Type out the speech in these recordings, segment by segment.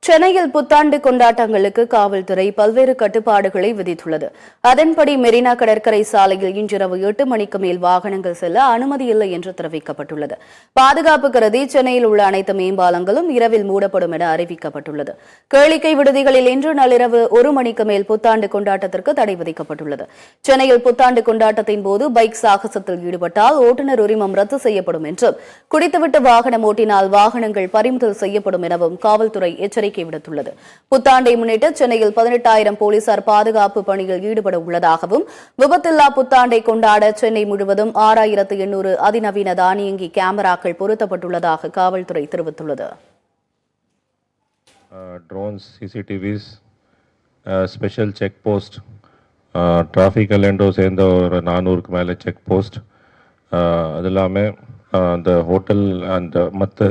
சென்னையில் புத்தாண்டு கொண்டாட்டங்களுக்கு காவல்துறை பல்வேறு கட்டுப்பாடுகளை விதித்துள்ளது. அதன்படி மெரினா கடற்கரை சாலையில் இன்றிரவு 8 மணிக்கு மேல் வாகனங்கள் செல்ல அனுமதி இல்லை என்று தெரிவிக்கப்பட்டுள்ளது. பாதுகாப்பு கருதி சென்னையில் உள்ள அனைத்து மேம்பாலங்களும் இரவில் மூடப்படும் என அறிவிக்கப்பட்டுள்ளது. கேளிக்கை விடுதிகளில் இன்று நள்ளிரவு 1 மணிக்கு மேல் புத்தாண்டு கொண்டாட்டத்திற்கு தடை விதிக்கப்பட்டுள்ளது. சென்னையில் புத்தாண்டு கொண்டாட்டத்தின் போது பைக் சாகசத்தில் ஈடுபட்டால் ஓட்டுநர் உரிமம் ரத்து செய்யப்படும் என்றும், குடித்துவிட்டு வாகனம் ஓட்டினால் வாகனங்கள் பறிமுதல் செய்யப்படும் எனவும் காவல்துறை எச்சரிக்கை விடுத்துள்ளது. புத்தாண்டை முன்னிட்டு சென்னையில் 18,000 போலீசார் பாதுகாப்பு பணியில் ஈடுபட உள்ளதாகவும், விபத்தில்லா புத்தாண்டை கொண்டாட சென்னை முழுவதும் 6,800 அதிநவீன தானியங்கி கேமராக்கள் பொருத்தப்பட்டுள்ளதாக காவல்துறை தெரிவித்துள்ளது. Drones, CCTVs, special check post, traffic கலண்டோ சேர்ந்த ஒரு 400க்கு மேலே செக் போஸ்ட், அது இல்லாமல் அந்த ஹோட்டல் அந்த மற்ற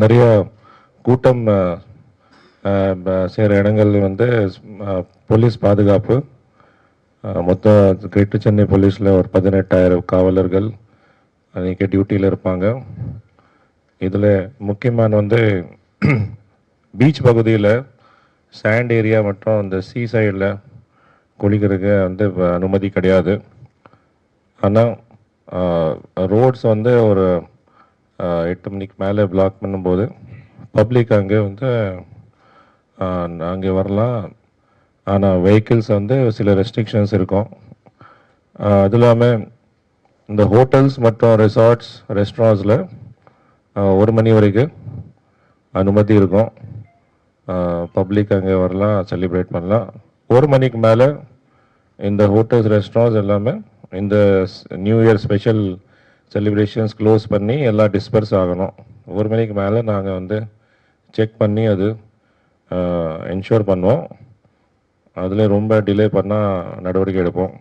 நிறைய கூட்டம் சேர இடங்கள் போலீஸ் பாதுகாப்பு. மொத்தம் கிரேட்டர் சென்னை போலீஸில் ஒரு 18,000 காவலர்கள் அன்றைக்கி டியூட்டியில் இருப்பாங்க. இதில் முக்கியமான பீச் பகுதியில் சாண்ட் ஏரியா மற்றும் அந்த சீ சைடில் குளிக்கிறதுக்கு அனுமதி கிடையாது. ஆனால் ரோட்ஸ் ஒரு 8 மணிக்கு மேலே பிளாக் பண்ணும்போது பப்ளிக் அங்கே வரலாம். ஆனால் வெஹிக்கிள்ஸ் சில ரெஸ்ட்ரிக்ஷன்ஸ் இருக்கும். அது இல்லாமல் இந்த ஹோட்டல்ஸ் மற்றும் ரெசார்ட்ஸ் ரெஸ்டாரண்ட்ஸில் 1 மணி வரைக்கும் அனுமதி இருக்கும். பப்ளிக் அங்கே வரலாம், செலிப்ரேட் பண்ணலாம். 1 மணிக்கு மேலே இந்த ஹோட்டல்ஸ் ரெஸ்டாரண்ட்ஸ் எல்லாமே இந்த new year special celebrations close பண்ணி எல்லாம் டிஸ்பர்ஸ் ஆகணும். 1 மணிக்கு மேலே நாங்கள் செக் பண்ணி அது என்ஷூர் பண்ணுவோம். அதில் ரொம்ப டிலே பண்ணால் நடவடிக்கை எடுப்போம்.